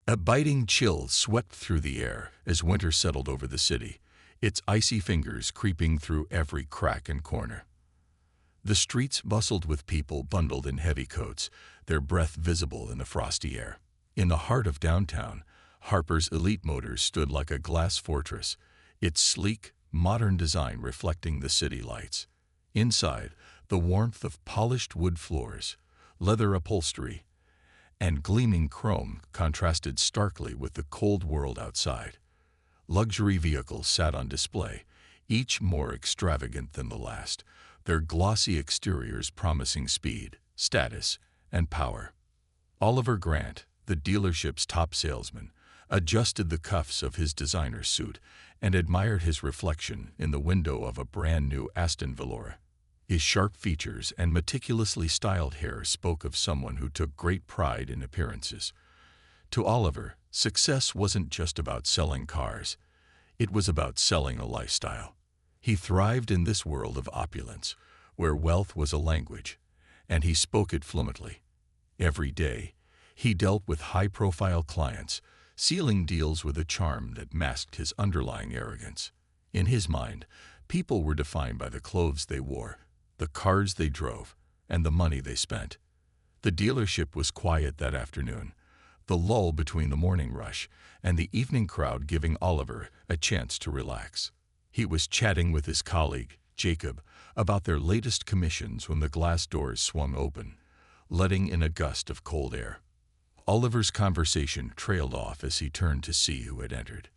A biting chill swept through the air as winter settled over the city, its icy fingers creeping through every crack and corner. The streets bustled with people bundled in heavy coats, their breath visible in the frosty air. In the heart of downtown, Harper's Elite Motors stood like a glass fortress, its sleek, modern design reflecting the city lights. Inside, the warmth of polished wood floors, leather upholstery, and gleaming chrome contrasted starkly with the cold world outside. Luxury vehicles sat on display, each more extravagant than the last, their glossy exteriors promising speed, status, and power. Oliver Grant, the dealership's top salesman, adjusted the cuffs of his designer suit and admired his reflection in the window of a brand-new Aston Velour. His sharp features and meticulously styled hair spoke of someone who took great pride in appearances. To Oliver, success wasn't just about selling cars. It was about selling a lifestyle. He thrived in this world of opulence, where wealth was a language, and he spoke it fluently. Every day, he dealt with high-profile clients, sealing deals with a charm that masked his underlying arrogance. In his mind, people were defined by the clothes they wore, the cars they drove, and the money they spent. The dealership was quiet that afternoon, the lull between the morning rush and the evening crowd giving Oliver a chance to relax. He was chatting with his colleague, Jacob, about their latest commissions when the glass doors swung open, letting in a gust of cold air. Oliver's conversation trailed off as he turned to see who had entered.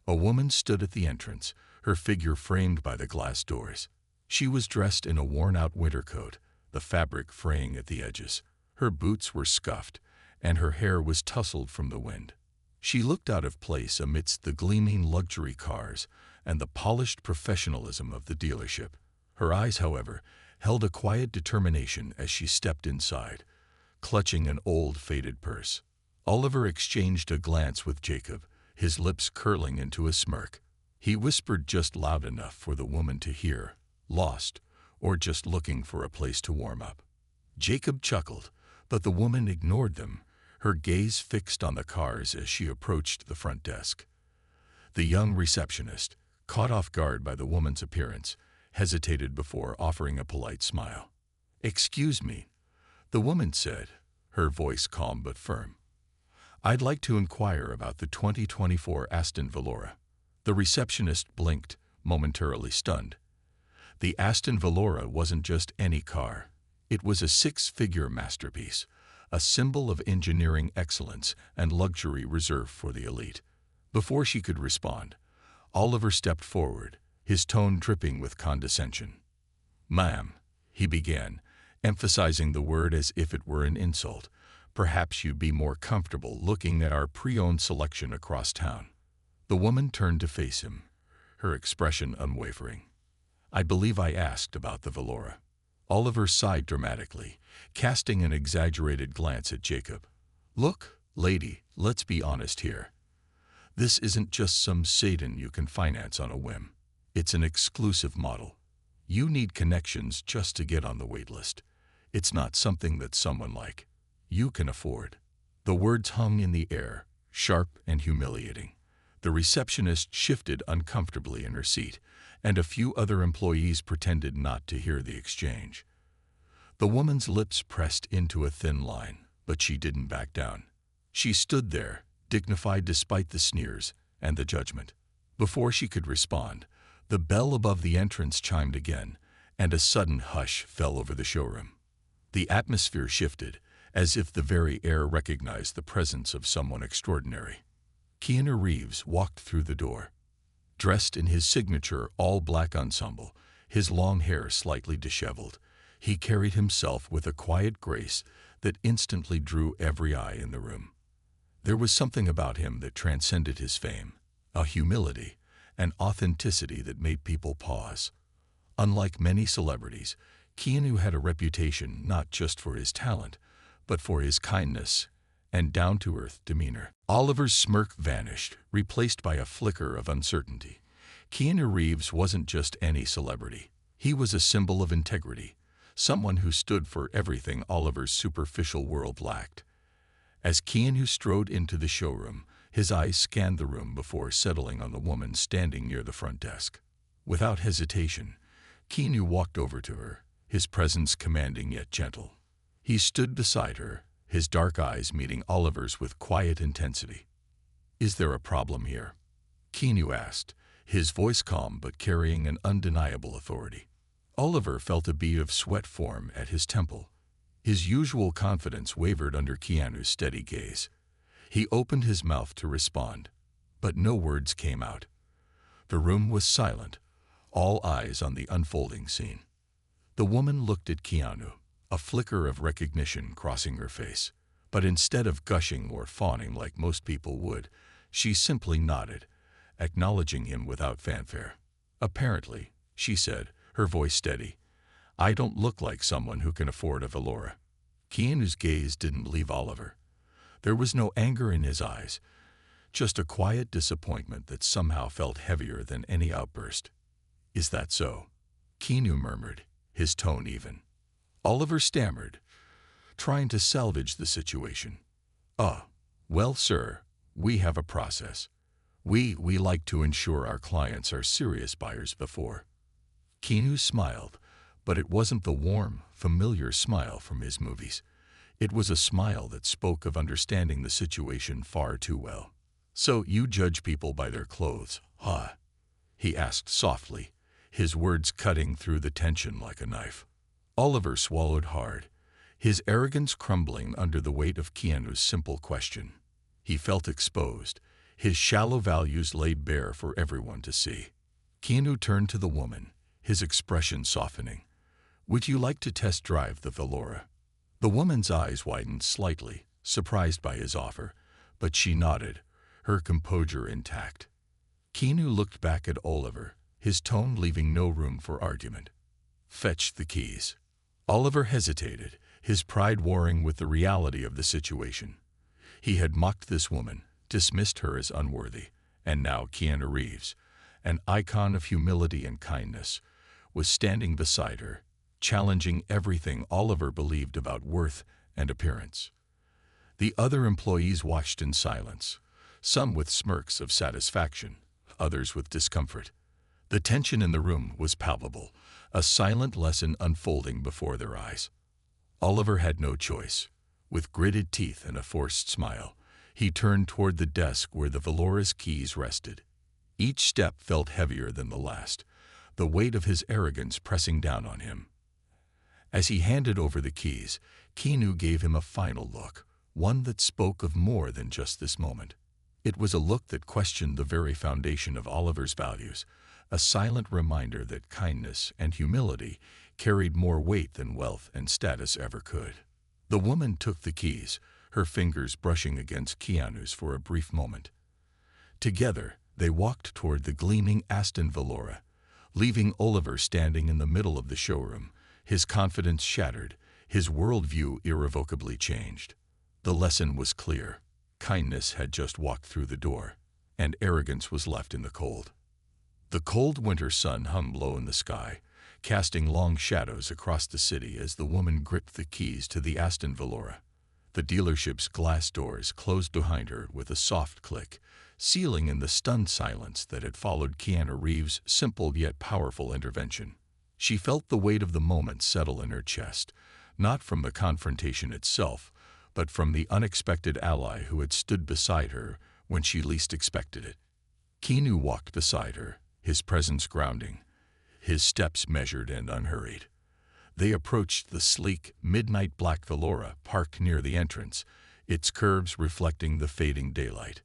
A woman stood at the entrance, her figure framed by the glass doors. She was dressed in a worn-out winter coat, the fabric fraying at the edges. Her boots were scuffed, and her hair was tousled from the wind. She looked out of place amidst the gleaming luxury cars and the polished professionalism of the dealership. Her eyes, however, held a quiet determination as she stepped inside, clutching an old, faded purse. Oliver exchanged a glance with Jacob, his lips curling into a smirk. He whispered just loud enough for the woman to hear, lost, or just looking for a place to warm up. Jacob chuckled, but the woman ignored them, her gaze fixed on the cars as she approached the front desk. The young receptionist, caught off guard by the woman's appearance, hesitated before offering a polite smile. "Excuse me," the woman said, her voice calm but firm. "I'd like to inquire about the 2024 Aston Velour." The receptionist blinked, momentarily stunned. The Aston Velour wasn't just any car. It was a six-figure masterpiece, a symbol of engineering excellence and luxury reserved for the elite. Before she could respond, Oliver stepped forward, his tone dripping with condescension. "Ma'am," he began, emphasizing the word as if it were an insult, "perhaps you'd be more comfortable looking at our pre-owned selection across town." The woman turned to face him, her expression unwavering. "I believe I asked about the Velour." Oliver sighed dramatically, casting an exaggerated glance at Jacob. "Look, lady, let's be honest here. This isn't just some sedan you can finance on a whim. It's an exclusive model. You need connections just to get on the wait list. It's not something that someone like you can afford." The words hung in the air, sharp and humiliating. The receptionist shifted uncomfortably in her seat, and a few other employees pretended not to hear the exchange. The woman's lips pressed into a thin line, but she didn't back down. She stood there, dignified despite the sneers and the judgment. Before she could respond, the bell above the entrance chimed again, and a sudden hush fell over the showroom. The atmosphere shifted, as if the very air recognized the presence of someone extraordinary. Keanu Reeves walked through the door. Dressed in his signature all-black ensemble, his long hair slightly disheveled, he carried himself with a quiet grace that instantly drew every eye in the room. There was something about him that transcended his fame, a humility, an authenticity that made people pause. Unlike many celebrities, Keanu had a reputation not just for his talent, but for his kindness and down-to-earth demeanor. Oliver's smirk vanished, replaced by a flicker of uncertainty. Keanu Reeves wasn't just any celebrity. He was a symbol of integrity, someone who stood for everything Oliver's superficial world lacked. As Keanu strode into the showroom, his eyes scanned the room before settling on the woman standing near the front desk. Without hesitation, Keanu walked over to her, his presence commanding yet gentle. He stood beside her, his dark eyes meeting Oliver's with quiet intensity. "Is there a problem here?" Keanu asked, his voice calm but carrying an undeniable authority. Oliver felt a bead of sweat form at his temple. His usual confidence wavered under Keanu's steady gaze. He opened his mouth to respond, but no words came out. The room was silent, all eyes on the unfolding scene. The woman looked at Keanu, a flicker of recognition crossing her face. But instead of gushing or fawning like most people would, she simply nodded, acknowledging him without fanfare. "Apparently," she said, her voice steady, "I don't look like someone who can afford a Velora." Keanu's gaze didn't leave Oliver. There was no anger in his eyes, just a quiet disappointment that somehow felt heavier than any outburst. "Is that so?" Keanu murmured, his tone even. Oliver stammered, trying to salvage the situation. Well, sir, we have a process. We like to ensure our clients are serious buyers before." Keanu smiled, but it wasn't the warm, familiar smile from his movies. It was a smile that spoke of understanding the situation far too well. "So you judge people by their clothes, huh?" he asked softly, his words cutting through the tension like a knife. Oliver swallowed hard, his arrogance crumbling under the weight of Keanu's simple question. He felt exposed, his shallow values laid bare for everyone to see. Keanu turned to the woman, his expression softening. "Would you like to test drive the Velora?" The woman's eyes widened slightly, surprised by his offer, but she nodded, her composure intact. Keanu looked back at Oliver, his tone leaving no room for argument. "Fetch the keys." Oliver hesitated, his pride warring with the reality of the situation. He had mocked this woman, dismissed her as unworthy, and now Keanu Reeves, an icon of humility and kindness, was standing beside her, challenging everything Oliver believed about worth and appearance. The other employees watched in silence, some with smirks of satisfaction, others with discomfort. The tension in the room was palpable, a silent lesson unfolding before their eyes. Oliver had no choice. With gritted teeth and a forced smile, he turned toward the desk where the Velora's keys rested. Each step felt heavier than the last, the weight of his arrogance pressing down on him. As he handed over the keys, Keanu gave him a final look, one that spoke of more than just this moment. It was a look that questioned the very foundation of Oliver's values, a silent reminder that kindness and humility carried more weight than wealth and status ever could. The woman took the keys, her fingers brushing against Keanu's for a brief moment. Together, they walked toward the gleaming Aston Velora, leaving Oliver standing in the middle of the showroom, his confidence shattered, his worldview irrevocably changed. The lesson was clear. Kindness had just walked through the door, and arrogance was left in the cold. The cold winter sun hung low in the sky, casting long shadows across the city as the woman gripped the keys to the Aston Velora. The dealership's glass doors closed behind her with a soft click, sealing in the stunned silence that had followed Keanu Reeves' simple yet powerful intervention. She felt the weight of the moment settle in her chest, not from the confrontation itself, but from the unexpected ally who had stood beside her when she least expected it. Keanu walked beside her, his presence grounding, his steps measured and unhurried. They approached the sleek, midnight black Velora parked near the entrance, its curves reflecting the fading daylight.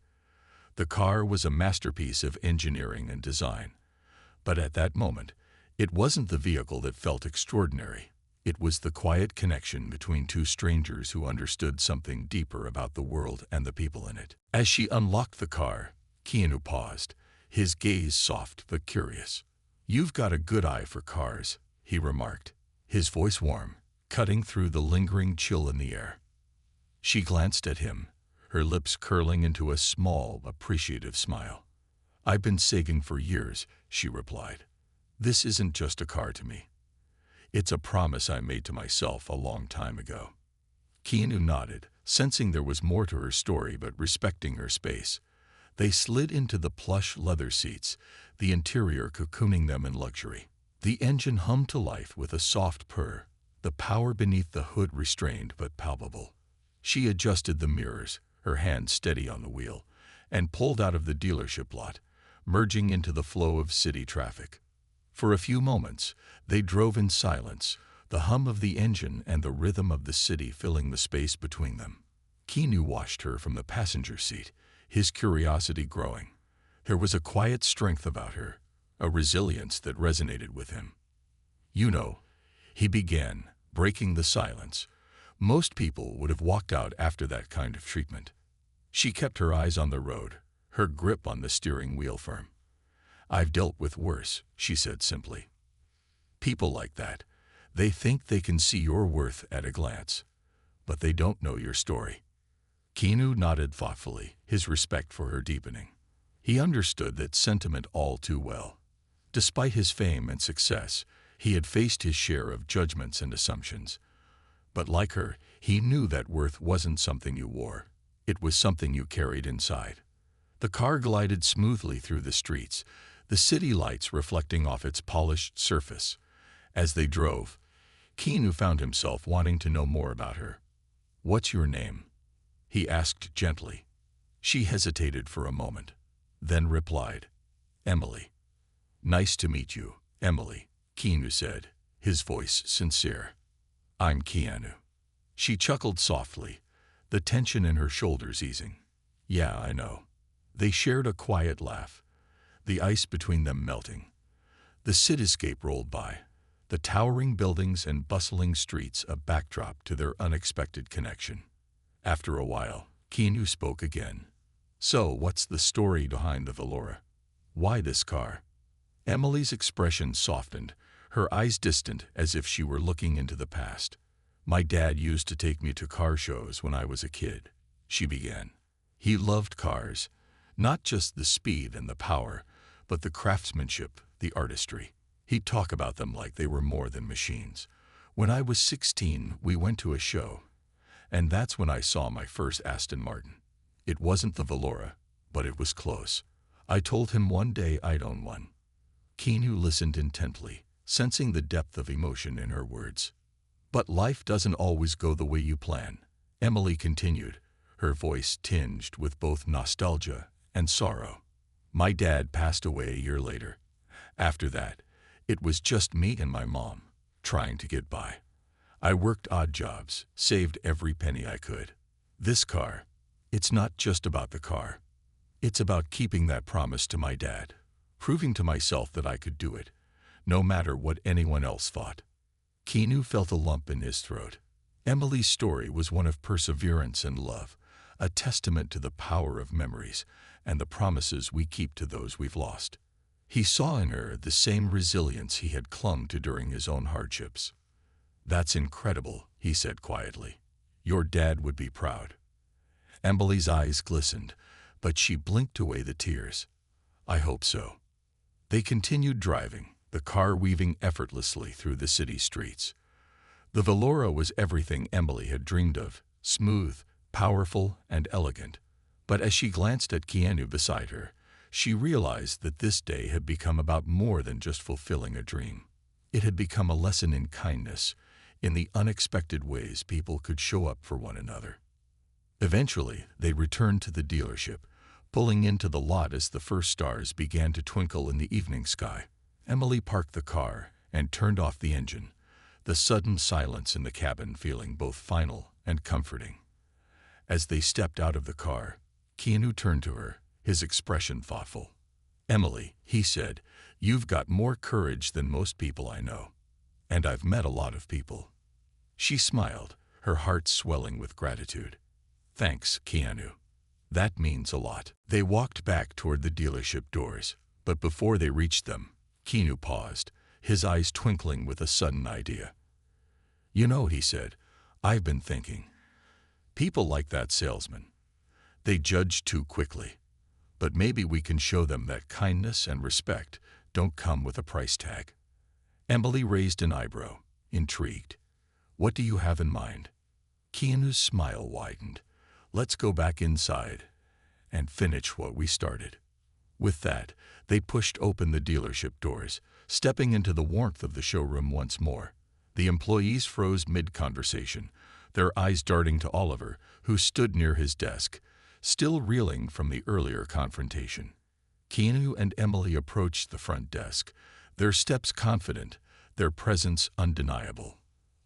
The car was a masterpiece of engineering and design. But at that moment, it wasn't the vehicle that felt extraordinary. It was the quiet connection between two strangers who understood something deeper about the world and the people in it. As she unlocked the car, Keanu paused, his gaze soft but curious. "You've got a good eye for cars," he remarked, his voice warm, cutting through the lingering chill in the air. She glanced at him, her lips curling into a small, appreciative smile. "I've been sagging for years," she replied. "This isn't just a car to me. It's a promise I made to myself a long time ago." Keanu nodded, Sensing there was more to her story but respecting her space, they slid into the plush leather seats, the interior cocooning them in luxury. The engine hummed to life with a soft purr, the power beneath the hood restrained but palpable. She adjusted the mirrors, her hand steady on the wheel, and pulled out of the dealership lot, merging into the flow of city traffic. For a few moments, they drove in silence, the hum of the engine and the rhythm of the city filling the space between them. Keanu watched her from the passenger seat, his curiosity growing. There was a quiet strength about her, a resilience that resonated with him. "You know," he began, breaking the silence, "most people would have walked out after that kind of treatment." She kept her eyes on the road, her grip on the steering wheel firm. "I've dealt with worse," she said simply. "People like that, they think they can see your worth at a glance, but they don't know your story." Keanu nodded thoughtfully, his respect for her deepening. He understood that sentiment all too well. Despite his fame and success, he had faced his share of judgments and assumptions. But like her, he knew that worth wasn't something you wore. It was something you carried inside. The car glided smoothly through the streets, the city lights reflecting off its polished surface. As they drove, Keanu found himself wanting to know more about her. "What's your name?" he asked gently. She hesitated for a moment, then replied, "Emily." "Nice to meet you, Emily," Keanu said, his voice sincere. "I'm Keanu." She chuckled softly, the tension in her shoulders easing. "Yeah, I know." They shared a quiet laugh, the ice between them melting. The cityscape rolled by, the towering buildings and bustling streets a backdrop to their unexpected connection. After a while, Keanu spoke again. "So, what's the story behind the Velora? Why this car?" Emily's expression softened, her eyes distant as if she were looking into the past. "My dad used to take me to car shows when I was a kid," she began. "He loved cars, not just the speed and the power, but the craftsmanship, the artistry. He'd talk about them like they were more than machines. When I was 16, we went to a show, and that's when I saw my first Aston Martin. It wasn't the Velora, but it was close. I told him one day I'd own one." Keanu listened intently, sensing the depth of emotion in her words. "But life doesn't always go the way you plan," Emily continued, her voice tinged with both nostalgia and sorrow. "My dad passed away a year later. After that, it was just me and my mom, trying to get by. I worked odd jobs, saved every penny I could. This car, it's not just about the car. It's about keeping that promise to my dad, proving to myself that I could do it, no matter what anyone else thought." Keanu felt a lump in his throat. Emily's story was one of perseverance and love, a testament to the power of memories and the promises we keep to those we've lost. He saw in her the same resilience he had clung to during his own hardships. "That's incredible," he said quietly. "Your dad would be proud." Emily's eyes glistened, but she blinked away the tears. "I hope so." They continued driving, the car weaving effortlessly through the city streets. The Velora was everything Emily had dreamed of, smooth, powerful, and elegant. But as she glanced at Keanu beside her, she realized that this day had become about more than just fulfilling a dream. It had become a lesson in kindness, in the unexpected ways people could show up for one another. Eventually, they returned to the dealership, pulling into the lot as the first stars began to twinkle in the evening sky. Emily parked the car and turned off the engine, the sudden silence in the cabin feeling both final and comforting. As they stepped out of the car, Keanu turned to her, his expression thoughtful. "Emily," he said, "you've got more courage than most people I know. And I've met a lot of people." She smiled, her heart swelling with gratitude. "Thanks, Keanu. That means a lot." They walked back toward the dealership doors, but before they reached them, Keanu paused, his eyes twinkling with a sudden idea. "You know," he said, "I've been thinking. People like that salesman, they judge too quickly. But maybe we can show them that kindness and respect don't come with a price tag." Emily raised an eyebrow, intrigued. "What do you have in mind?" Keanu's smile widened. "Let's go back inside and finish what we started." With that, they pushed open the dealership doors, stepping into the warmth of the showroom once more. The employees froze mid-conversation, their eyes darting to Oliver, who stood near his desk, still reeling from the earlier confrontation. Keanu and Emily approached the front desk, their steps confident, their presence undeniable.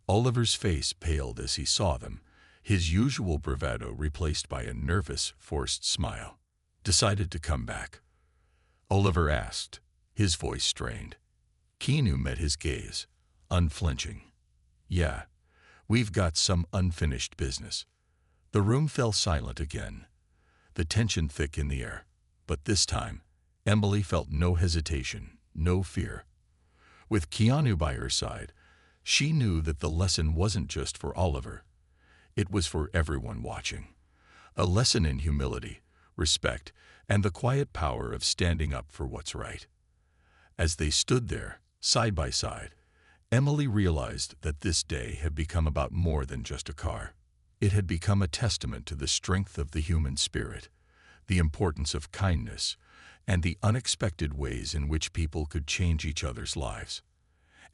Oliver's face paled as he saw them, his usual bravado replaced by a nervous, forced smile. "Decided to come back?" Oliver asked, his voice strained. Keanu met his gaze, unflinching. "Yeah, we've got some unfinished business." The room fell silent again, the tension thick in the air. But this time, Emily felt no hesitation, no fear. With Keanu by her side, she knew that the lesson wasn't just for Oliver. It was for everyone watching. A lesson in humility, respect, and the quiet power of standing up for what's right. As they stood there, side by side, Emily realized that this day had become about more than just a car. It had become a testament to the strength of the human spirit, the importance of kindness, and the unexpected ways in which people could change each other's lives.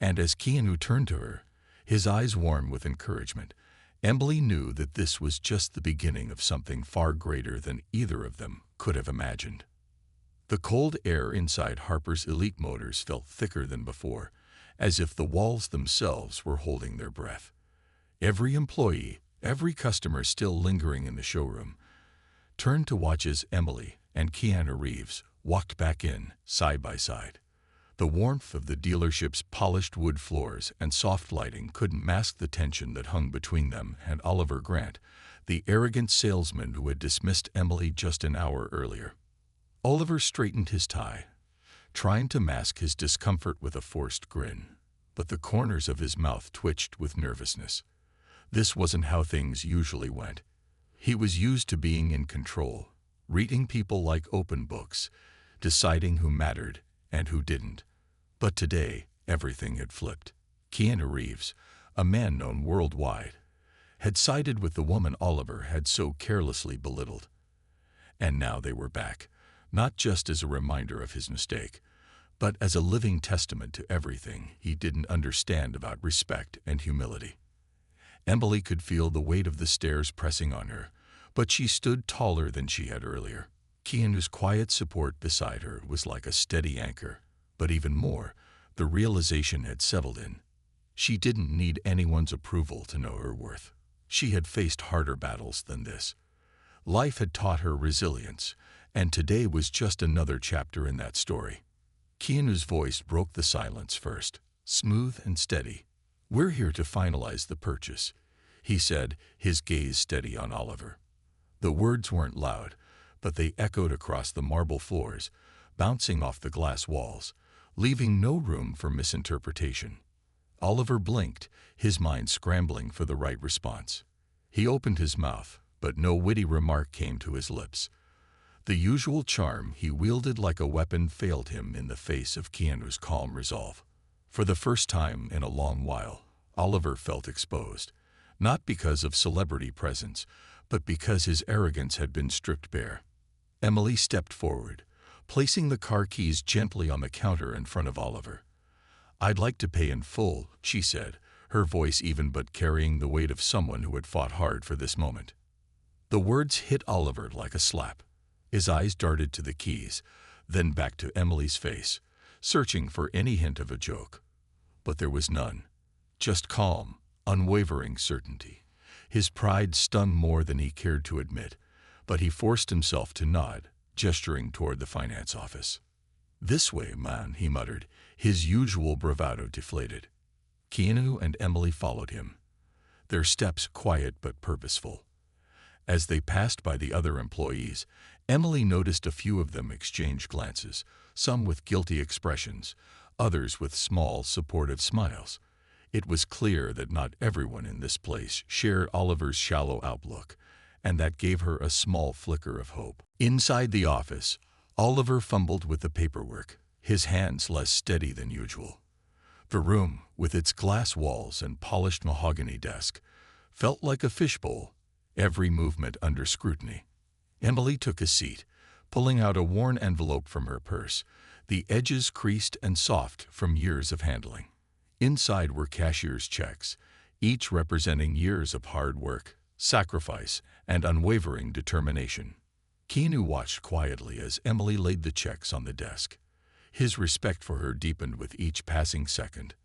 And as Keanu turned to her, his eyes warm with encouragement, Emily knew that this was just the beginning of something far greater than either of them could have imagined. The cold air inside Harper's Elite Motors felt thicker than before, as if the walls themselves were holding their breath. Every employee, every customer still lingering in the showroom, turned to watch as Emily and Keanu Reeves walked back in, side by side. The warmth of the dealership's polished wood floors and soft lighting couldn't mask the tension that hung between them and Oliver Grant, the arrogant salesman who had dismissed Emily just an hour earlier. Oliver straightened his tie, trying to mask his discomfort with a forced grin, but the corners of his mouth twitched with nervousness. This wasn't how things usually went. He was used to being in control, reading people like open books, deciding who mattered and who didn't. But today, everything had flipped. Keanu Reeves, a man known worldwide, had sided with the woman Oliver had so carelessly belittled. And now they were back, not just as a reminder of his mistake, but as a living testament to everything he didn't understand about respect and humility. Emily could feel the weight of the stairs pressing on her, but she stood taller than she had earlier. Keanu's quiet support beside her was like a steady anchor, but even more, the realization had settled in. She didn't need anyone's approval to know her worth. She had faced harder battles than this. Life had taught her resilience, and today was just another chapter in that story. Keanu's voice broke the silence first, smooth and steady. "We're here to finalize the purchase," he said, his gaze steady on Oliver. The words weren't loud, but they echoed across the marble floors, bouncing off the glass walls, leaving no room for misinterpretation. Oliver blinked, his mind scrambling for the right response. He opened his mouth, but no witty remark came to his lips. The usual charm he wielded like a weapon failed him in the face of Keanu's calm resolve. For the first time in a long while, Oliver felt exposed, not because of celebrity presence, but because his arrogance had been stripped bare. Emily stepped forward, placing the car keys gently on the counter in front of Oliver. "I'd like to pay in full," she said, her voice even but carrying the weight of someone who had fought hard for this moment. The words hit Oliver like a slap. His eyes darted to the keys, then back to Emily's face, searching for any hint of a joke. But there was none. Just calm, unwavering certainty. His pride stung more than he cared to admit, but he forced himself to nod, gesturing toward the finance office. "This way, man," he muttered, his usual bravado deflated. Keanu and Emily followed him, their steps quiet but purposeful. As they passed by the other employees, Emily noticed a few of them exchange glances, some with guilty expressions, others with small, supportive smiles. It was clear that not everyone in this place shared Oliver's shallow outlook, and that gave her a small flicker of hope. Inside the office, Oliver fumbled with the paperwork, his hands less steady than usual. The room, with its glass walls and polished mahogany desk, felt like a fishbowl, every movement under scrutiny. Emily took a seat, pulling out a worn envelope from her purse, the edges creased and soft from years of handling. Inside were cashier's checks, each representing years of hard work, sacrifice, and unwavering determination. Keanu watched quietly as Emily laid the checks on the desk. His respect for her deepened with each passing second.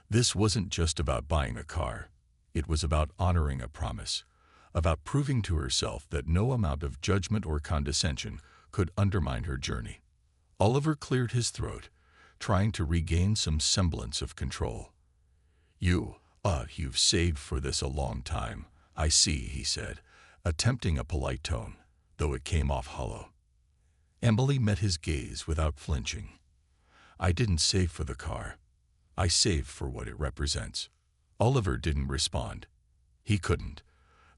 This wasn't just about buying a car. It was about honoring a promise, about proving to herself that no amount of judgment or condescension could undermine her journey. Oliver cleared his throat, trying to regain some semblance of control. You've saved for this a long time, I see, he said, attempting a polite tone, though it came off hollow. Emily met his gaze without flinching. I didn't save for the car. I saved for what it represents. Oliver didn't respond. He couldn't.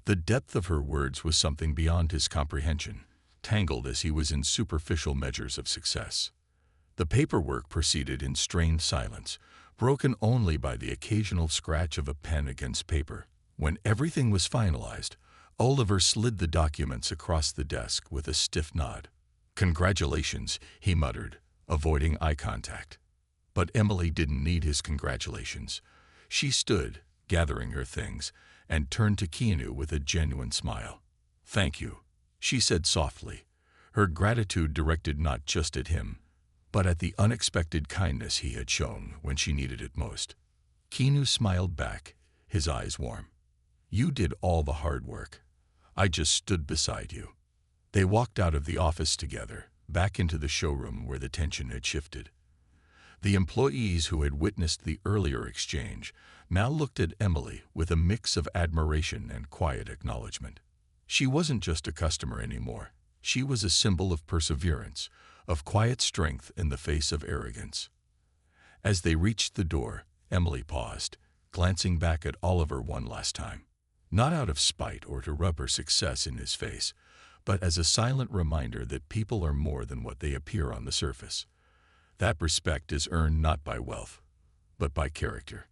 The depth of her words was something beyond his comprehension, tangled as he was in superficial measures of success. The paperwork proceeded in strained silence, broken only by the occasional scratch of a pen against paper. When everything was finalized, Oliver slid the documents across the desk with a stiff nod. Congratulations, he muttered, avoiding eye contact. But Emily didn't need his congratulations. She stood, gathering her things, and turned to Keanu with a genuine smile. Thank you, she said softly, her gratitude directed not just at him, but at the unexpected kindness he had shown when she needed it most. Keanu smiled back, his eyes warm. You did all the hard work. I just stood beside you. They walked out of the office together, back into the showroom where the tension had shifted. The employees who had witnessed the earlier exchange now looked at Emily with a mix of admiration and quiet acknowledgement. She wasn't just a customer anymore. She was a symbol of perseverance, of quiet strength in the face of arrogance. As they reached the door, Emily paused, glancing back at Oliver one last time. Not out of spite or to rub her success in his face, but as a silent reminder that people are more than what they appear on the surface. That respect is earned not by wealth, but by character.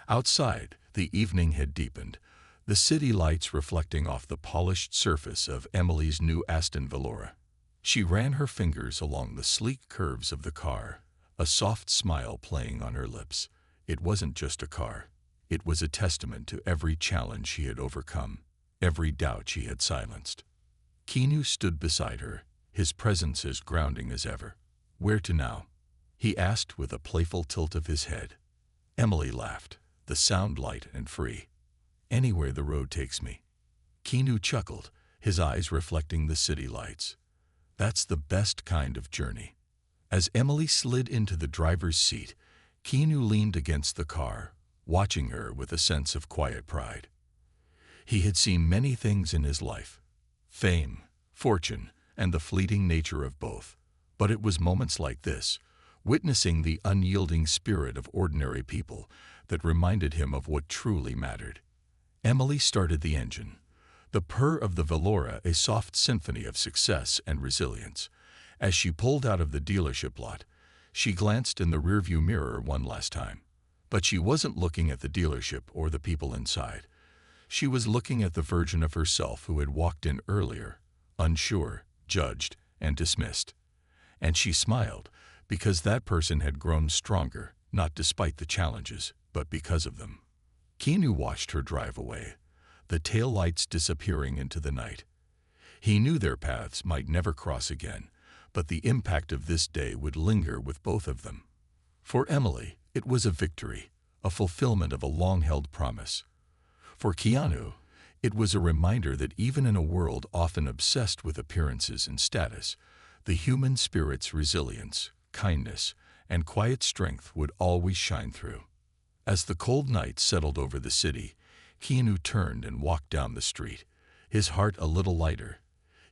Outside, the evening had deepened, the city lights reflecting off the polished surface of Emily's new Aston Velour. She ran her fingers along the sleek curves of the car, a soft smile playing on her lips. It wasn't just a car. It was a testament to every challenge she had overcome, every doubt she had silenced. Keanu stood beside her, his presence as grounding as ever. Where to now? He asked with a playful tilt of his head. Emily laughed, the sound light and free. Anywhere the road takes me. Keanu chuckled, his eyes reflecting the city lights. That's the best kind of journey. As Emily slid into the driver's seat, Keanu leaned against the car, watching her with a sense of quiet pride. He had seen many things in his life. Fame, fortune, and the fleeting nature of both. But it was moments like this, witnessing the unyielding spirit of ordinary people, that reminded him of what truly mattered. Emily started the engine, the purr of the Velour a soft symphony of success and resilience. As she pulled out of the dealership lot, she glanced in the rearview mirror one last time. But she wasn't looking at the dealership or the people inside. She was looking at the version of herself who had walked in earlier, unsure, judged, and dismissed. And she smiled, because that person had grown stronger, not despite the challenges, but because of them. Keanu watched her drive away, the taillights disappearing into the night. He knew their paths might never cross again, but the impact of this day would linger with both of them. For Emily, it was a victory, a fulfillment of a long-held promise. For Keanu, it was a reminder that even in a world often obsessed with appearances and status, the human spirit's resilience, kindness, and quiet strength would always shine through. As the cold night settled over the city, Keanu turned and walked down the street, his heart a little lighter,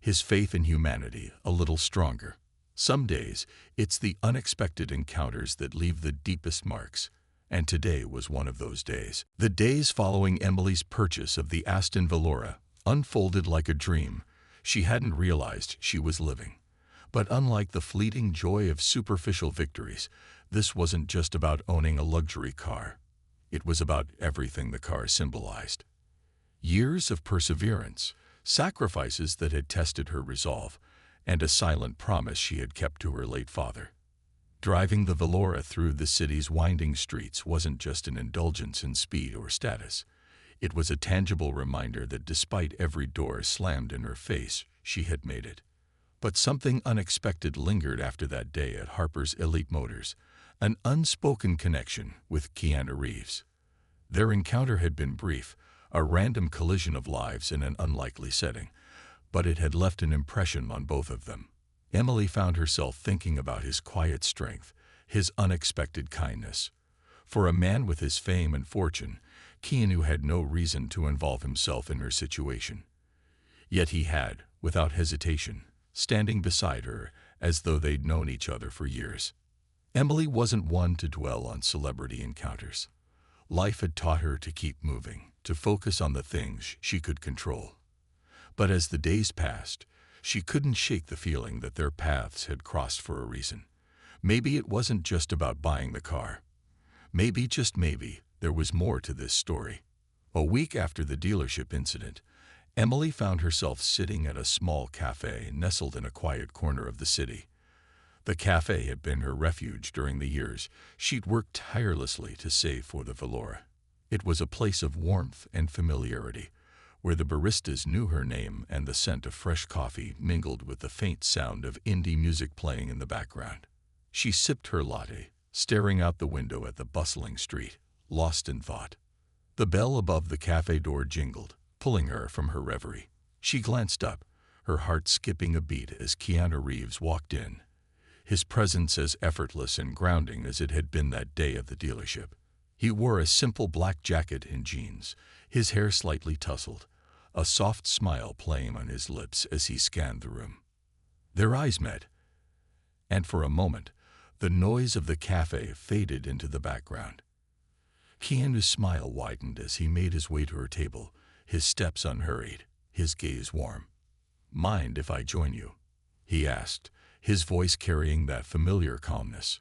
his faith in humanity a little stronger. Some days, it's the unexpected encounters that leave the deepest marks, and today was one of those days. The days following Emily's purchase of the Aston Velour unfolded like a dream she hadn't realized she was living. But unlike the fleeting joy of superficial victories, this wasn't just about owning a luxury car. It was about everything the car symbolized. Years of perseverance, sacrifices that had tested her resolve, and a silent promise she had kept to her late father. Driving the Velora through the city's winding streets wasn't just an indulgence in speed or status. It was a tangible reminder that despite every door slammed in her face, she had made it. But something unexpected lingered after that day at Harper's Elite Motors, an unspoken connection with Keanu Reeves. Their encounter had been brief, a random collision of lives in an unlikely setting, but it had left an impression on both of them. Emily found herself thinking about his quiet strength, his unexpected kindness. For a man with his fame and fortune, Keanu had no reason to involve himself in her situation. Yet he had, without hesitation, standing beside her as though they'd known each other for years. Emily wasn't one to dwell on celebrity encounters. Life had taught her to keep moving, to focus on the things she could control. But as the days passed, she couldn't shake the feeling that their paths had crossed for a reason. Maybe it wasn't just about buying the car. Maybe, just maybe, there was more to this story. A week after the dealership incident, Emily found herself sitting at a small cafe nestled in a quiet corner of the city. The cafe had been her refuge during the years she'd worked tirelessly to save for the Velora. It was a place of warmth and familiarity, where the baristas knew her name and the scent of fresh coffee mingled with the faint sound of indie music playing in the background. She sipped her latte, staring out the window at the bustling street, lost in thought. The bell above the cafe door jingled, pulling her from her reverie. She glanced up, her heart skipping a beat as Keanu Reeves walked in, his presence as effortless and grounding as it had been that day at the dealership. He wore a simple black jacket and jeans, his hair slightly tousled, a soft smile playing on his lips as he scanned the room. Their eyes met, and for a moment, the noise of the cafe faded into the background. Keanu's smile widened as he made his way to her table, his steps unhurried, his gaze warm. "Mind if I join you?" he asked, his voice carrying that familiar calmness.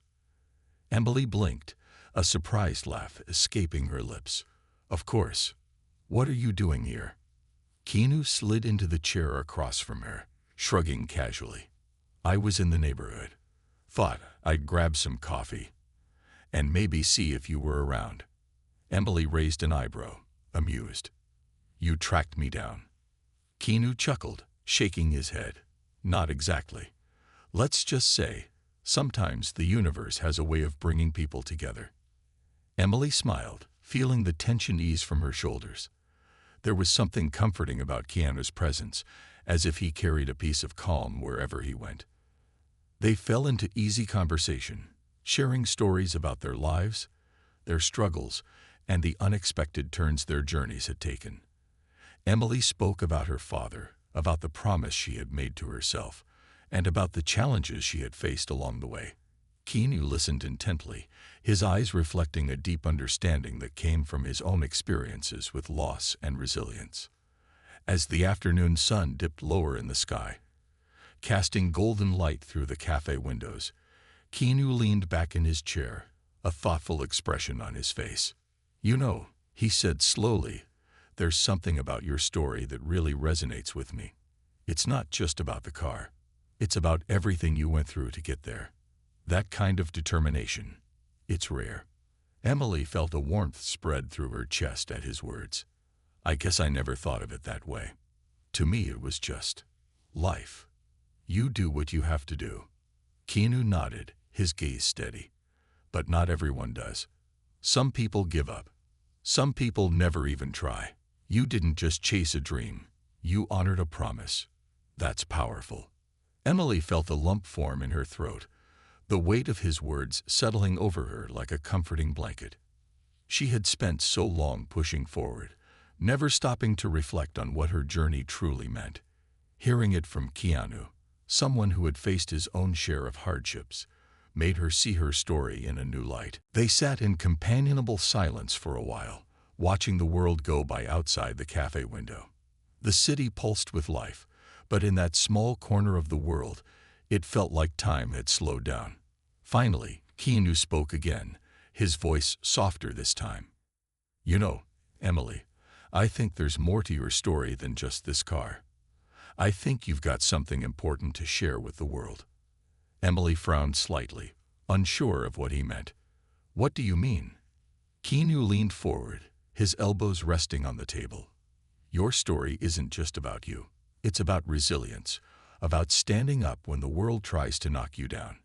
Emily blinked, a surprised laugh escaping her lips. "Of course. What are you doing here?" Keanu slid into the chair across from her, shrugging casually. "I was in the neighborhood. Thought I'd grab some coffee, and maybe see if you were around." Emily raised an eyebrow, amused. "You tracked me down?" Keanu chuckled, shaking his head. "Not exactly. Let's just say, sometimes the universe has a way of bringing people together." Emily smiled, feeling the tension ease from her shoulders. There was something comforting about Keanu's presence, as if he carried a piece of calm wherever he went. They fell into easy conversation, sharing stories about their lives, their struggles, and the unexpected turns their journeys had taken. Emily spoke about her father, about the promise she had made to herself, and about the challenges she had faced along the way. Keanu listened intently, his eyes reflecting a deep understanding that came from his own experiences with loss and resilience. As the afternoon sun dipped lower in the sky, casting golden light through the cafe windows, Keanu leaned back in his chair, a thoughtful expression on his face. "You know," he said slowly, "there's something about your story that really resonates with me. It's not just about the car. It's about everything you went through to get there. That kind of determination. It's rare." Emily felt a warmth spread through her chest at his words. "I guess I never thought of it that way. To me it was just life. You do what you have to do." Keanu nodded, his gaze steady. "But not everyone does. Some people give up. Some people never even try. You didn't just chase a dream. You honored a promise. That's powerful." Emily felt a lump form in her throat, the weight of his words settling over her like a comforting blanket. She had spent so long pushing forward, never stopping to reflect on what her journey truly meant. Hearing it from Keanu, someone who had faced his own share of hardships, made her see her story in a new light. They sat in companionable silence for a while, watching the world go by outside the cafe window. The city pulsed with life, but in that small corner of the world, it felt like time had slowed down. Finally, Keanu spoke again, his voice softer this time. "You know, Emily, I think there's more to your story than just this car. I think you've got something important to share with the world." Emily frowned slightly, unsure of what he meant. "What do you mean?" Keanu leaned forward, his elbows resting on the table. "Your story isn't just about you. It's about resilience, about standing up when the world tries to knock you down.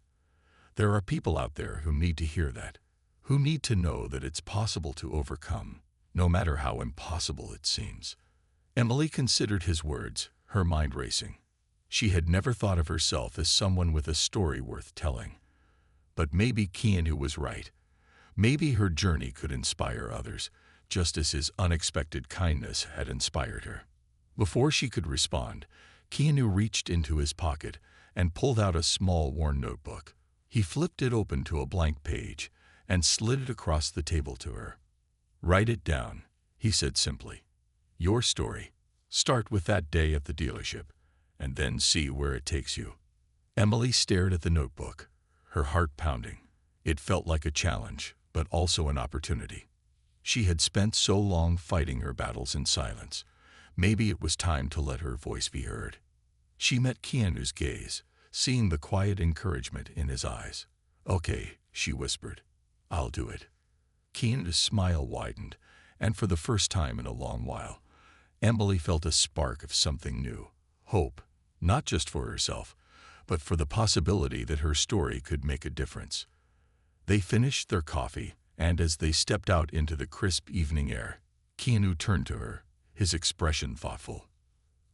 There are people out there who need to hear that, who need to know that it's possible to overcome, no matter how impossible it seems." Emily considered his words, her mind racing. She had never thought of herself as someone with a story worth telling. But maybe Keanu was right. Maybe her journey could inspire others, just as his unexpected kindness had inspired her. Before she could respond, Keanu reached into his pocket and pulled out a small worn notebook. He flipped it open to a blank page and slid it across the table to her. "Write it down," he said simply. "Your story. Start with that day at the dealership, and then see where it takes you." Emily stared at the notebook, her heart pounding. It felt like a challenge, but also an opportunity. She had spent so long fighting her battles in silence. Maybe it was time to let her voice be heard. She met Keanu's gaze, seeing the quiet encouragement in his eyes. "Okay," she whispered. "I'll do it." Keanu's smile widened, and for the first time in a long while, Emily felt a spark of something new. Hope, not just for herself, but for the possibility that her story could make a difference. They finished their coffee, and as they stepped out into the crisp evening air, Keanu turned to her, his expression thoughtful.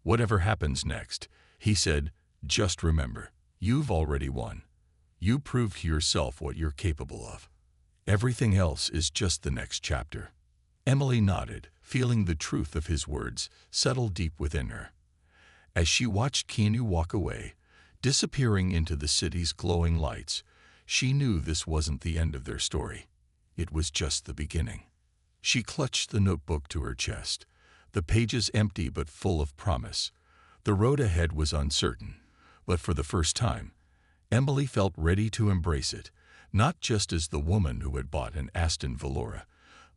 "Whatever happens next," he said, "just remember, you've already won. You proved to yourself what you're capable of. Everything else is just the next chapter." Emily nodded, feeling the truth of his words settle deep within her. As she watched Keanu walk away, disappearing into the city's glowing lights, she knew this wasn't the end of their story. It was just the beginning. She clutched the notebook to her chest, the pages empty but full of promise. The road ahead was uncertain, but for the first time, Emily felt ready to embrace it, not just as the woman who had bought an Aston Valora,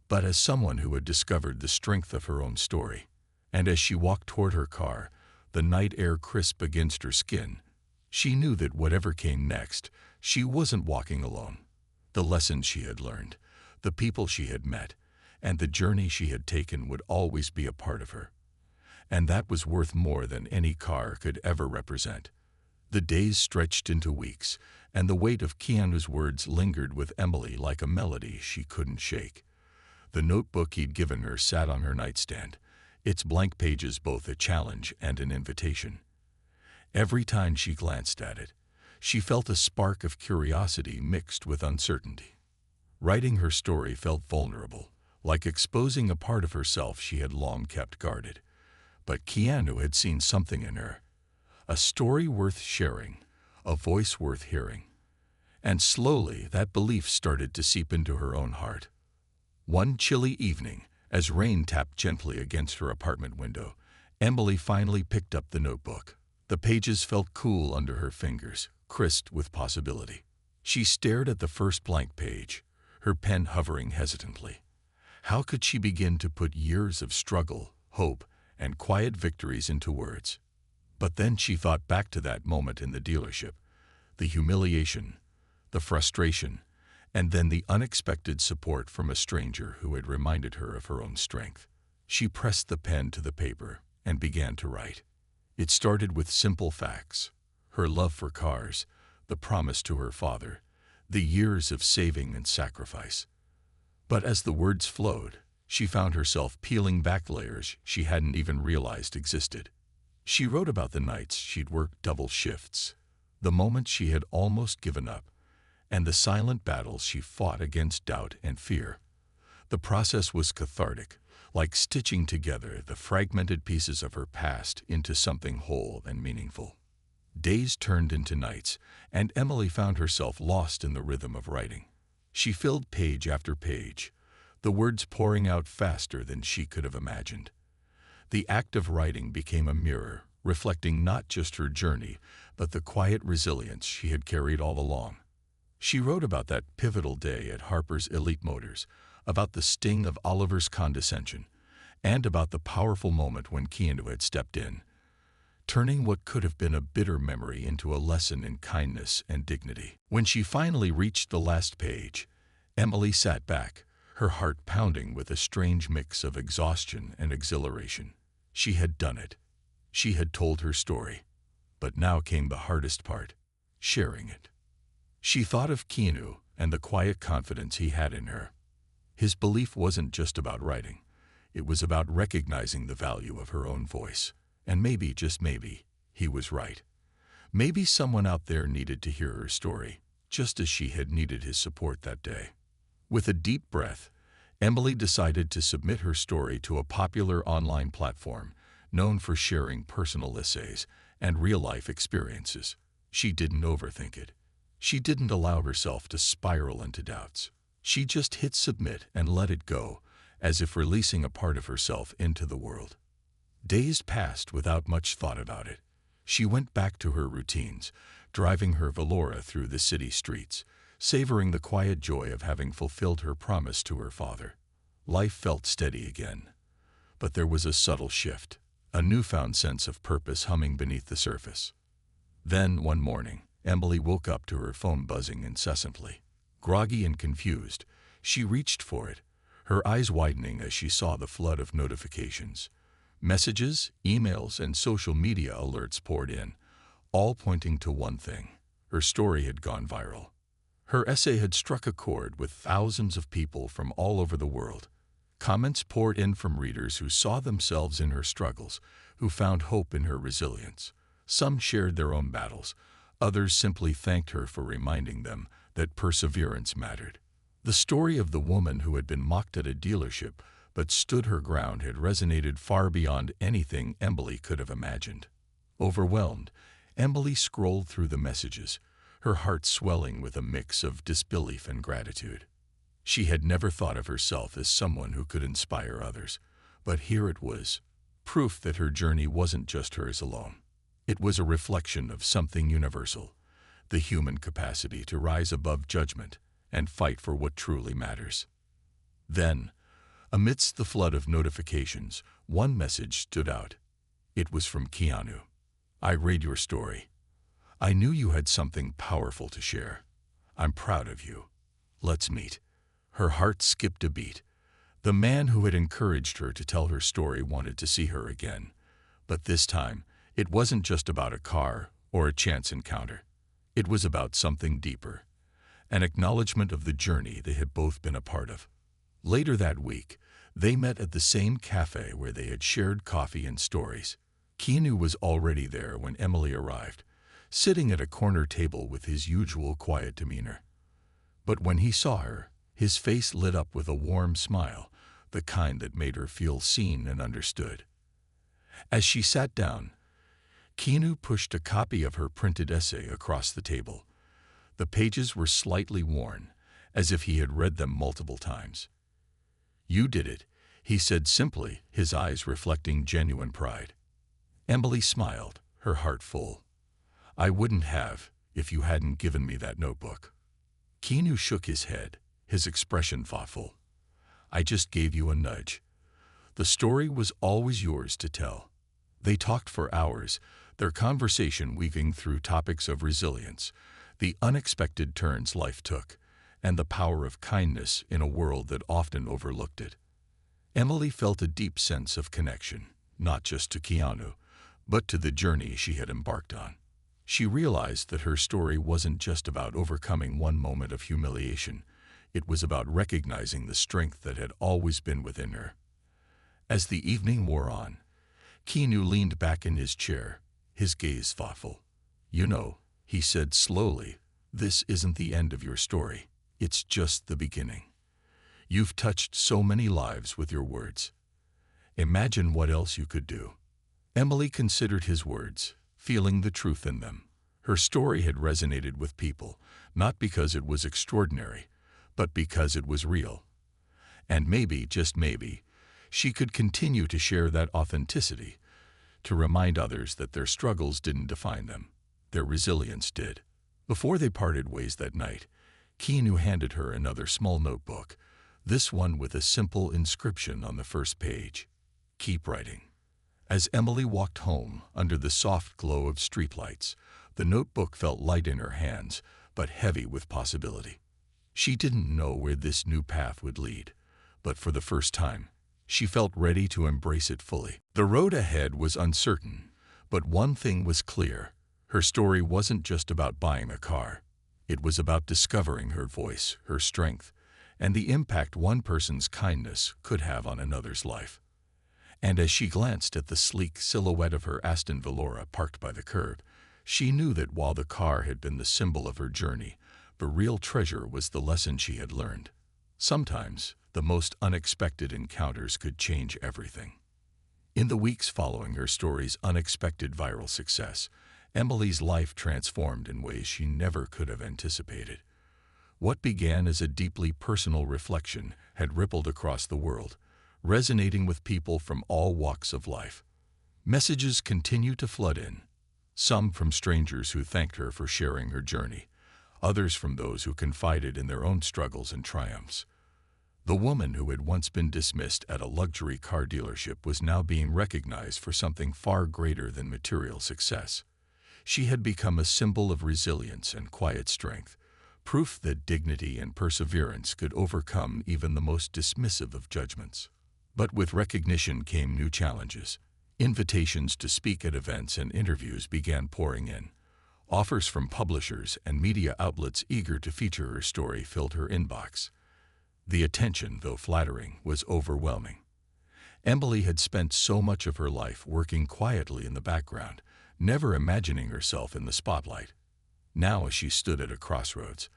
but as someone who had discovered the strength of her own story. And as she walked toward her car, the night air crisp against her skin, she knew that whatever came next, she wasn't walking alone. The lessons she had learned, the people she had met, and the journey she had taken would always be a part of her. And that was worth more than any car could ever represent. The days stretched into weeks, and the weight of Keanu's words lingered with Emily like a melody she couldn't shake. The notebook he'd given her sat on her nightstand, its blank pages both a challenge and an invitation. Every time she glanced at it, she felt a spark of curiosity mixed with uncertainty. Writing her story felt vulnerable, like exposing a part of herself she had long kept guarded. But Keanu had seen something in her, a story worth sharing, a voice worth hearing. And slowly that belief started to seep into her own heart. One chilly evening, as rain tapped gently against her apartment window, Emily finally picked up the notebook. The pages felt cool under her fingers, crisp with possibility. She stared at the first blank page, her pen hovering hesitantly. How could she begin to put years of struggle, hope, and quiet victories into words? But then she thought back to that moment in the dealership, the humiliation, the frustration, and then the unexpected support from a stranger who had reminded her of her own strength. She pressed the pen to the paper and began to write. It started with simple facts: her love for cars, the promise to her father, the years of saving and sacrifice. But as the words flowed, she found herself peeling back layers she hadn't even realized existed. She wrote about the nights she'd worked double shifts, the moments she had almost given up, and the silent battles she fought against doubt and fear. The process was cathartic, like stitching together the fragmented pieces of her past into something whole and meaningful. Days turned into nights, and Emily found herself lost in the rhythm of writing. She filled page after page, the words pouring out faster than she could have imagined. The act of writing became a mirror, reflecting not just her journey, but the quiet resilience she had carried all along. She wrote about that pivotal day at Harper's Elite Motors, about the sting of Oliver's condescension, and about the powerful moment when Keanu had stepped in, turning what could have been a bitter memory into a lesson in kindness and dignity. When she finally reached the last page, Emily sat back, her heart pounding with a strange mix of exhaustion and exhilaration. She had done it. She had told her story. But now came the hardest part, sharing it. She thought of Keanu and the quiet confidence he had in her. His belief wasn't just about writing. It was about recognizing the value of her own voice. And maybe, just maybe, he was right. Maybe someone out there needed to hear her story, just as she had needed his support that day. With a deep breath, Emily decided to submit her story to a popular online platform known for sharing personal essays and real-life experiences. She didn't overthink it. She didn't allow herself to spiral into doubts. She just hit submit and let it go, as if releasing a part of herself into the world. Days passed without much thought about it. She went back to her routines, driving her Valora through the city streets, savoring the quiet joy of having fulfilled her promise to her father. Life felt steady again. But there was a subtle shift, a newfound sense of purpose humming beneath the surface. Then, one morning, Emily woke up to her phone buzzing incessantly. Groggy and confused, she reached for it, her eyes widening as she saw the flood of notifications. Messages, emails, and social media alerts poured in, all pointing to one thing. Her story had gone viral. Her essay had struck a chord with thousands of people from all over the world. Comments poured in from readers who saw themselves in her struggles, who found hope in her resilience. Some shared their own battles. Others simply thanked her for reminding them that perseverance mattered. The story of the woman who had been mocked at a dealership but stood her ground had resonated far beyond anything Emily could have imagined. Overwhelmed, Emily scrolled through the messages, her heart swelling with a mix of disbelief and gratitude. She had never thought of herself as someone who could inspire others, but here it was, proof that her journey wasn't just hers alone. It was a reflection of something universal, the human capacity to rise above judgment and fight for what truly matters. Then, amidst the flood of notifications, one message stood out. It was from Keanu. "I read your story. I knew you had something powerful to share. I'm proud of you. Let's meet." Her heart skipped a beat. The man who had encouraged her to tell her story wanted to see her again. But this time, it wasn't just about a car or a chance encounter. It was about something deeper, an acknowledgement of the journey they had both been a part of. Later that week, they met at the same cafe where they had shared coffee and stories. Keanu was already there when Emily arrived, sitting at a corner table with his usual quiet demeanor. But when he saw her, his face lit up with a warm smile, the kind that made her feel seen and understood. As she sat down, Keanu pushed a copy of her printed essay across the table. The pages were slightly worn, as if he had read them multiple times. "You did it," he said simply, his eyes reflecting genuine pride. Emily smiled, her heart full. "I wouldn't have if you hadn't given me that notebook." Keanu shook his head, his expression thoughtful. "I just gave you a nudge. The story was always yours to tell." They talked for hours, their conversation weaving through topics of resilience, the unexpected turns life took, and the power of kindness in a world that often overlooked it. Emily felt a deep sense of connection, not just to Keanu, but to the journey she had embarked on. She realized that her story wasn't just about overcoming one moment of humiliation. It was about recognizing the strength that had always been within her. As the evening wore on, Keanu leaned back in his chair, his gaze thoughtful. "You know," he said slowly, "this isn't the end of your story. It's just the beginning. You've touched so many lives with your words. Imagine what else you could do." Emily considered his words, feeling the truth in them. Her story had resonated with people, not because it was extraordinary, but because it was real. And maybe, just maybe, she could continue to share that authenticity, to remind others that their struggles didn't define them, their resilience did. Before they parted ways that night, Keanu handed her another small notebook, this one with a simple inscription on the first page. Keep writing. As Emily walked home under the soft glow of streetlights, the notebook felt light in her hands, but heavy with possibility. She didn't know where this new path would lead, but for the first time, she felt ready to embrace it fully. The road ahead was uncertain, but one thing was clear. Her story wasn't just about buying a car. It was about discovering her voice, her strength, and the impact one person's kindness could have on another's life. And as she glanced at the sleek silhouette of her Aston Vellora parked by the curb, she knew that while the car had been the symbol of her journey, the real treasure was the lesson she had learned. Sometimes, the most unexpected encounters could change everything. In the weeks following her story's unexpected viral success, Emily's life transformed in ways she never could have anticipated. What began as a deeply personal reflection had rippled across the world, resonating with people from all walks of life. Messages continued to flood in, some from strangers who thanked her for sharing her journey, others from those who confided in their own struggles and triumphs. The woman who had once been dismissed at a luxury car dealership was now being recognized for something far greater than material success. She had become a symbol of resilience and quiet strength, proof that dignity and perseverance could overcome even the most dismissive of judgments. But with recognition came new challenges. Invitations to speak at events and interviews began pouring in. Offers from publishers and media outlets eager to feature her story filled her inbox. The attention, though flattering, was overwhelming. Emily had spent so much of her life working quietly in the background, never imagining herself in the spotlight. Now, as she stood at a crossroads,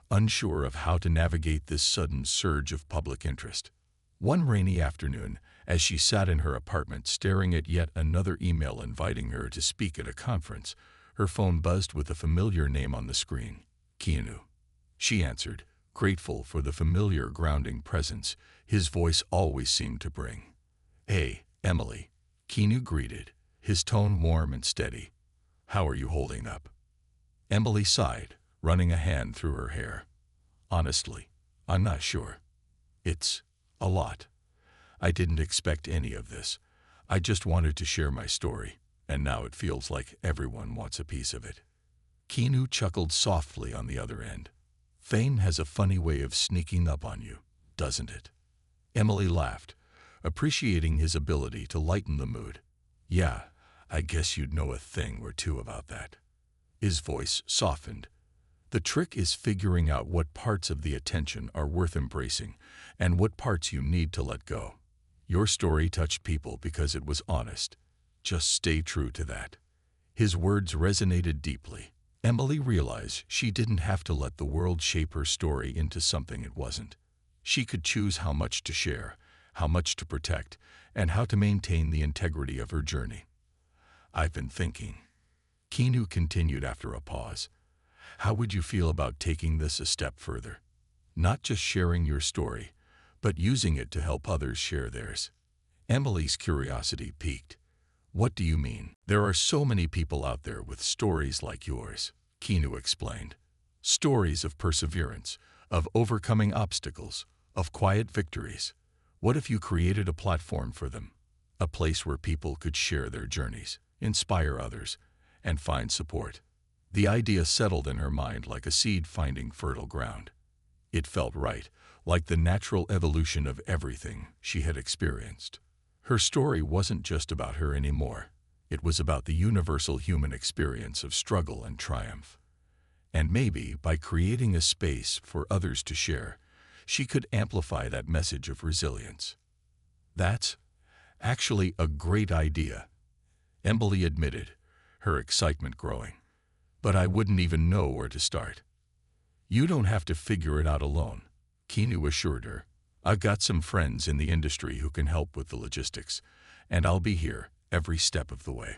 unsure of how to navigate this sudden surge of public interest. One rainy afternoon, as she sat in her apartment staring at yet another email inviting her to speak at a conference, her phone buzzed with a familiar name on the screen, Keanu. She answered, grateful for the familiar grounding presence his voice always seemed to bring. "Hey, Emily," Keanu greeted, his tone warm and steady. "How are you holding up?" Emily sighed, running a hand through her hair. "Honestly, I'm not sure. It's a lot. I didn't expect any of this. I just wanted to share my story, and now it feels like everyone wants a piece of it." Keanu chuckled softly on the other end. "Fame has a funny way of sneaking up on you, doesn't it?" Emily laughed, appreciating his ability to lighten the mood. "Yeah, I guess you'd know a thing or two about that." His voice softened. "The trick is figuring out what parts of the attention are worth embracing and what parts you need to let go. Your story touched people because it was honest. Just stay true to that." His words resonated deeply. Emily realized she didn't have to let the world shape her story into something it wasn't. She could choose how much to share, how much to protect, and how to maintain the integrity of her journey. "I've been thinking," Keanu continued after a pause. "How would you feel about taking this a step further? Not just sharing your story, but using it to help others share theirs." Emily's curiosity piqued. "What do you mean?" "There are so many people out there with stories like yours," Keanu explained. "Stories of perseverance, of overcoming obstacles, of quiet victories. What if you created a platform for them? A place where people could share their journeys, inspire others, and find support?" The idea settled in her mind like a seed finding fertile ground. It felt right, like the natural evolution of everything she had experienced. Her story wasn't just about her anymore. It was about the universal human experience of struggle and triumph. And maybe, by creating a space for others to share, she could amplify that message of resilience. "That's actually a great idea," Emily admitted, her excitement growing. "But I wouldn't even know where to start." "You don't have to figure it out alone," Keanu assured her. "I've got some friends in the industry who can help with the logistics, and I'll be here every step of the way."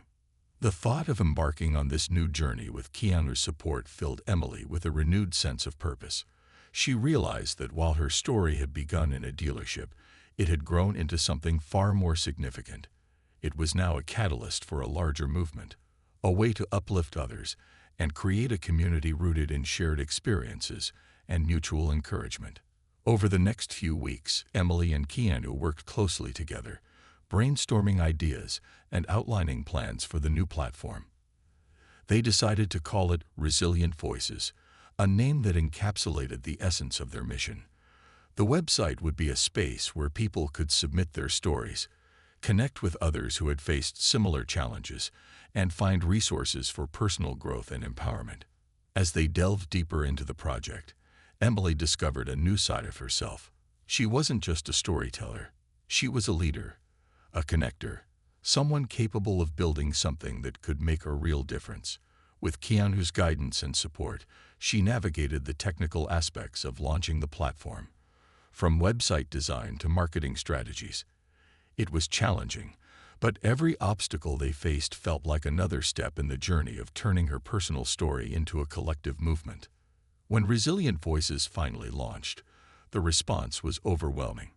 The thought of embarking on this new journey with Keanu's support filled Emily with a renewed sense of purpose. She realized that while her story had begun in a dealership, it had grown into something far more significant. It was now a catalyst for a larger movement, a way to uplift others and create a community rooted in shared experiences and mutual encouragement. Over the next few weeks, Emily and Keanu worked closely together, brainstorming ideas and outlining plans for the new platform. They decided to call it Resilient Voices, a name that encapsulated the essence of their mission. The website would be a space where people could submit their stories, connect with others who had faced similar challenges, and find resources for personal growth and empowerment. As they delved deeper into the project, Emily discovered a new side of herself. She wasn't just a storyteller. She was a leader, a connector, someone capable of building something that could make a real difference. With Keanu's guidance and support, she navigated the technical aspects of launching the platform, from website design to marketing strategies. It was challenging, but every obstacle they faced felt like another step in the journey of turning her personal story into a collective movement. When Resilient Voices finally launched, the response was overwhelming.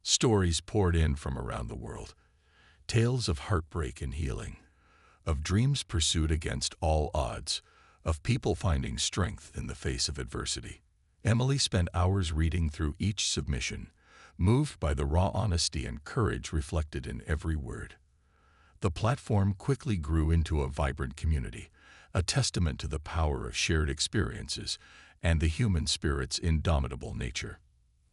Stories poured in from around the world, tales of heartbreak and healing, of dreams pursued against all odds, of people finding strength in the face of adversity. Emily spent hours reading through each submission, moved by the raw honesty and courage reflected in every word. The platform quickly grew into a vibrant community, a testament to the power of shared experiences and the human spirit's indomitable nature.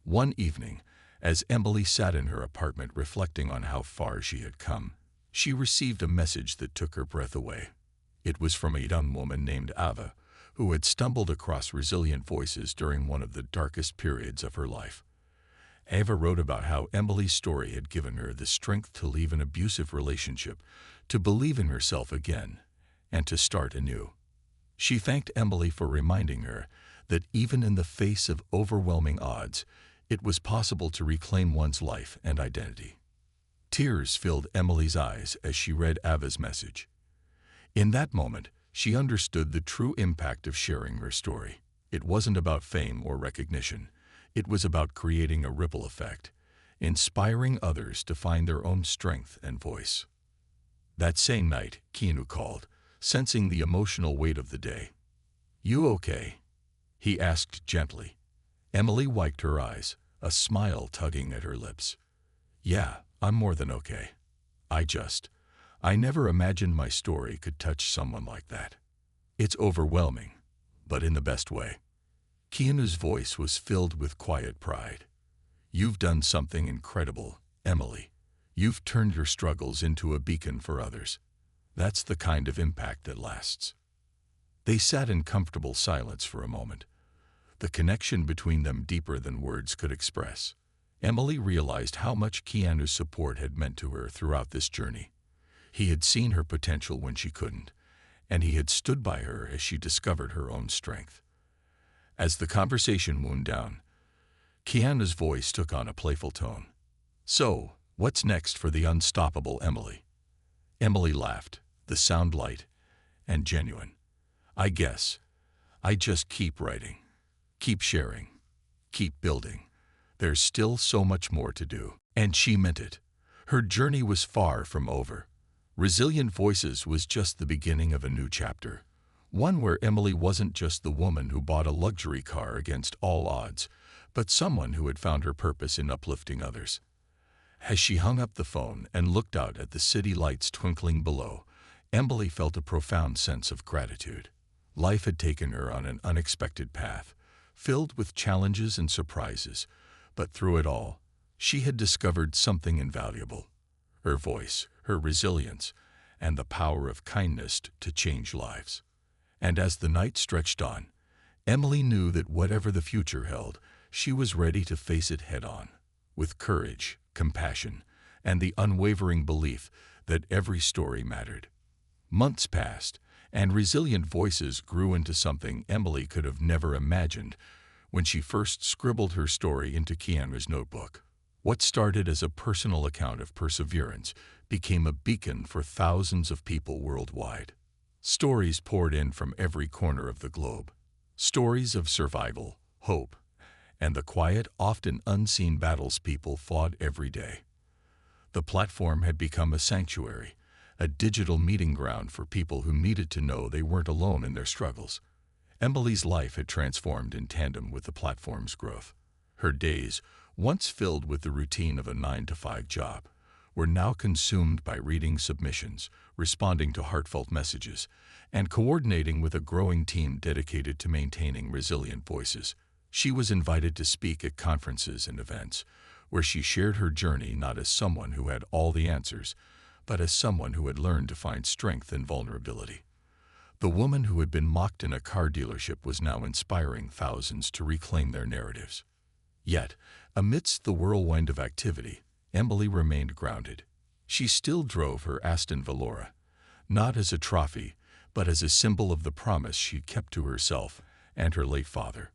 One evening, as Emily sat in her apartment reflecting on how far she had come, she received a message that took her breath away. It was from a young woman named Ava, who had stumbled across Resilient Voices during one of the darkest periods of her life. Ava wrote about how Emily's story had given her the strength to leave an abusive relationship, to believe in herself again, and to start anew. She thanked Emily for reminding her that even in the face of overwhelming odds, it was possible to reclaim one's life and identity. Tears filled Emily's eyes as she read Ava's message. In that moment, she understood the true impact of sharing her story. It wasn't about fame or recognition. It was about creating a ripple effect, inspiring others to find their own strength and voice. That same night, Keanu called, sensing the emotional weight of the day. "You okay?" he asked gently. Emily wiped her eyes, a smile tugging at her lips. "Yeah, I'm more than okay. I never imagined my story could touch someone like that. It's overwhelming, but in the best way." Keanu's voice was filled with quiet pride. "You've done something incredible, Emily. You've turned your struggles into a beacon for others. That's the kind of impact that lasts." They sat in comfortable silence for a moment, the connection between them deeper than words could express. Emily realized how much Keanu's support had meant to her throughout this journey. He had seen her potential when she couldn't, and he had stood by her as she discovered her own strength. As the conversation wound down, Keanu's voice took on a playful tone. "So, what's next for the unstoppable Emily?" Emily laughed, the sound light and genuine. "I guess I just keep writing, keep sharing, keep building. There's still so much more to do." And she meant it. Her journey was far from over. Resilient Voices was just the beginning of a new chapter, one where Emily wasn't just the woman who bought a luxury car against all odds, but someone who had found her purpose in uplifting others. As she hung up the phone and looked out at the city lights twinkling below, Emily felt a profound sense of gratitude. Life had taken her on an unexpected path, filled with challenges and surprises, but through it all, she had discovered something invaluable: her voice, her resilience, and the power of kindness to change lives. And as the night stretched on, Emily knew that whatever the future held, she was ready to face it head-on, with courage, compassion, and the unwavering belief that every story mattered. Months passed, and Resilient Voices grew into something Emily could have never imagined when she first scribbled her story into Keanu's notebook. What started as a personal account of perseverance became a beacon for thousands of people worldwide. Stories poured in from every corner of the globe. Stories of survival, hope, and the quiet, often unseen battles people fought every day. The platform had become a sanctuary, a digital meeting ground for people who needed to know they weren't alone in their struggles. Emily's life had transformed in tandem with the platform's growth. Her days, once filled with the routine of a 9-to-5 job, were now consumed by reading submissions, responding to heartfelt messages, and coordinating with a growing team dedicated to maintaining resilient voices. She was invited to speak at conferences and events, where she shared her journey not as someone who had all the answers, but as someone who had learned to find strength in vulnerability. The woman who had been mocked in a car dealership was now inspiring thousands to reclaim their narratives. Yet, amidst the whirlwind of activity, Emily remained grounded. She still drove her Aston Valora, not as a trophy, but as a symbol of the promise she kept to herself and her late father.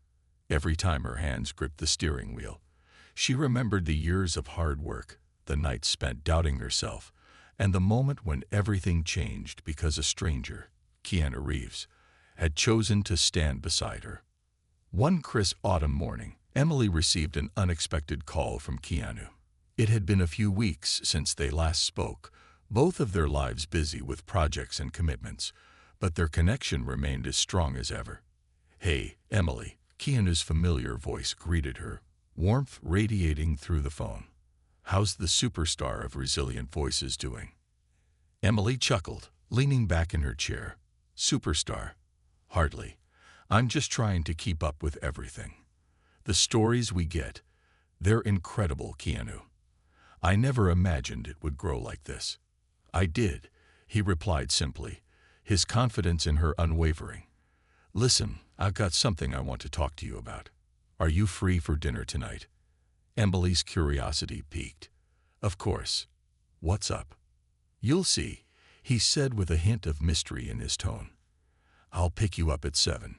Every time her hands gripped the steering wheel, she remembered the years of hard work, the nights spent doubting herself, and the moment when everything changed because a stranger, Keanu Reeves, had chosen to stand beside her. One crisp autumn morning, Emily received an unexpected call from Keanu. It had been a few weeks since they last spoke, both of their lives busy with projects and commitments, but their connection remained as strong as ever. "Hey, Emily," Keanu's familiar voice greeted her, warmth radiating through the phone. "How's the superstar of resilient voices doing?" Emily chuckled, leaning back in her chair. "Superstar? Hardly. I'm just trying to keep up with everything. The stories we get, they're incredible, Keanu. I never imagined it would grow like this." "I did," he replied simply, his confidence in her unwavering. "Listen, I've got something I want to talk to you about. Are you free for dinner tonight?" Emily's curiosity piqued. "Of course. What's up?" "You'll see," he said with a hint of mystery in his tone. "I'll pick you up at 7.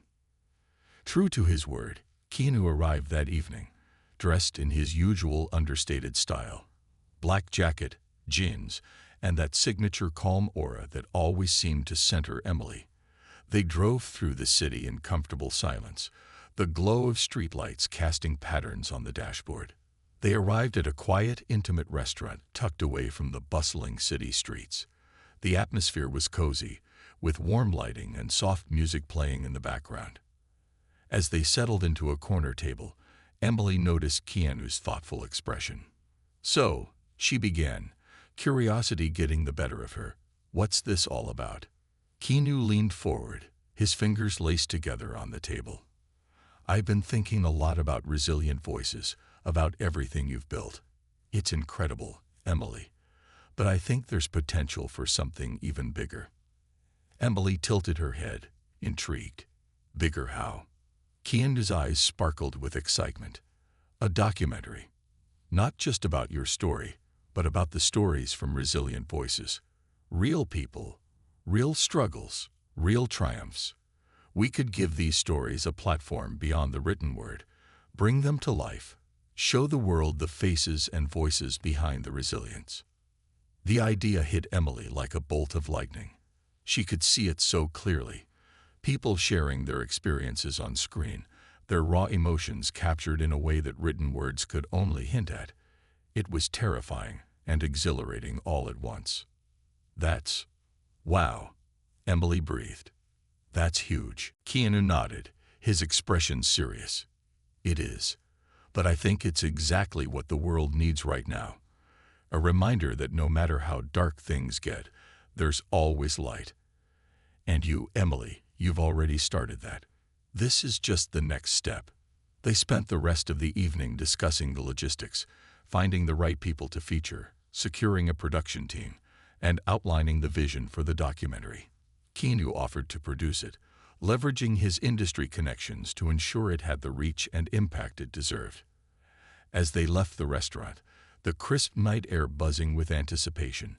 True to his word, Keanu arrived that evening, dressed in his usual understated style. Black jacket, jeans, and that signature calm aura that always seemed to center Emily. They drove through the city in comfortable silence, the glow of streetlights casting patterns on the dashboard. They arrived at a quiet, intimate restaurant tucked away from the bustling city streets. The atmosphere was cozy, with warm lighting and soft music playing in the background. As they settled into a corner table, Emily noticed Keanu's thoughtful expression. "So," she began, curiosity getting the better of her, "what's this all about?" Keanu leaned forward, his fingers laced together on the table. "I've been thinking a lot about resilient voices, about everything you've built. It's incredible, Emily. But I think there's potential for something even bigger." Emily tilted her head, intrigued. "Bigger how?" Keanu's eyes sparkled with excitement. "A documentary. Not just about your story, but about the stories from resilient voices. Real people, real struggles, real triumphs. We could give these stories a platform beyond the written word, bring them to life, show the world the faces and voices behind the resilience." The idea hit Emily like a bolt of lightning. She could see it so clearly. People sharing their experiences on screen, their raw emotions captured in a way that written words could only hint at. It was terrifying and exhilarating all at once. Wow," Emily breathed. "That's huge." Keanu nodded, his expression serious. "It is. But I think it's exactly what the world needs right now. A reminder that no matter how dark things get, there's always light. And you, Emily, you've already started that. This is just the next step." They spent the rest of the evening discussing the logistics, finding the right people to feature, securing a production team, and outlining the vision for the documentary. Keanu offered to produce it, leveraging his industry connections to ensure it had the reach and impact it deserved. As they left the restaurant, the crisp night air buzzing with anticipation,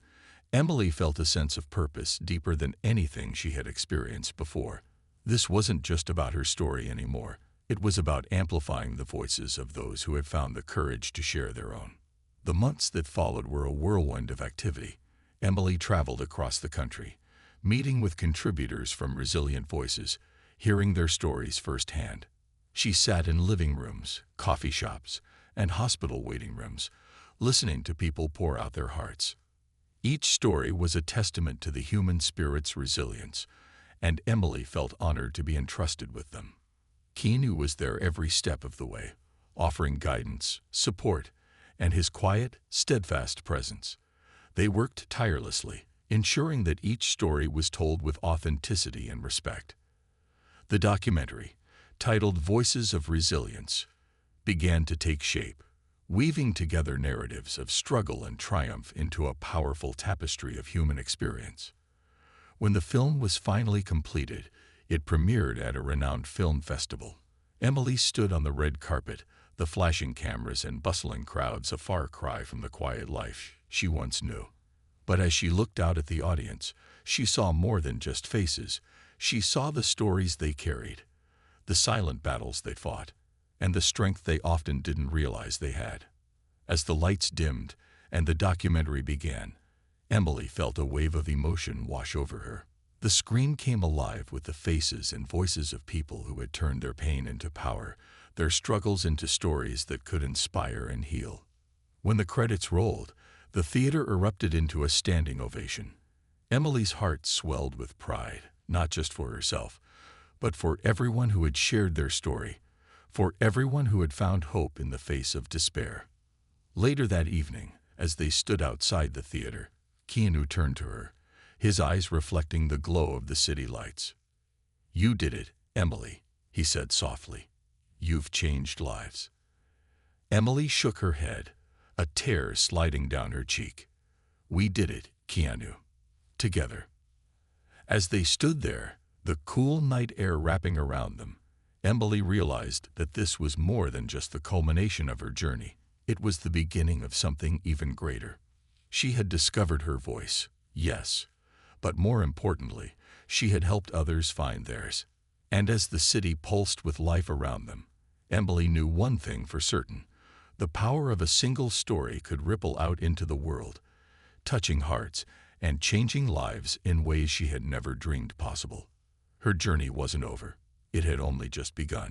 Emily felt a sense of purpose deeper than anything she had experienced before. This wasn't just about her story anymore. It was about amplifying the voices of those who had found the courage to share their own. The months that followed were a whirlwind of activity. Emily traveled across the country, meeting with contributors from resilient voices, hearing their stories firsthand. She sat in living rooms, coffee shops, and hospital waiting rooms, listening to people pour out their hearts. Each story was a testament to the human spirit's resilience, and Emily felt honored to be entrusted with them. Keanu was there every step of the way, offering guidance, support, and his quiet, steadfast presence. They worked tirelessly, ensuring that each story was told with authenticity and respect. The documentary, titled Voices of Resilience, began to take shape, weaving together narratives of struggle and triumph into a powerful tapestry of human experience. When the film was finally completed, it premiered at a renowned film festival. Emily stood on the red carpet, the flashing cameras and bustling crowds a far cry from the quiet life she once knew. But as she looked out at the audience, she saw more than just faces. She saw the stories they carried, the silent battles they fought, and the strength they often didn't realize they had. As the lights dimmed and the documentary began, Emily felt a wave of emotion wash over her. The screen came alive with the faces and voices of people who had turned their pain into power, their struggles into stories that could inspire and heal. When the credits rolled, the theater erupted into a standing ovation. Emily's heart swelled with pride, not just for herself, but for everyone who had shared their story, for everyone who had found hope in the face of despair. Later that evening, as they stood outside the theater, Keanu turned to her, his eyes reflecting the glow of the city lights. "You did it, Emily," he said softly. "You've changed lives." Emily shook her head, a tear sliding down her cheek. "We did it, Keanu. Together." As they stood there, the cool night air wrapping around them, Emily realized that this was more than just the culmination of her journey. It was the beginning of something even greater. She had discovered her voice, yes, but more importantly, she had helped others find theirs. And as the city pulsed with life around them, Emily knew one thing for certain: the power of a single story could ripple out into the world, touching hearts and changing lives in ways she had never dreamed possible. Her journey wasn't over. It had only just begun.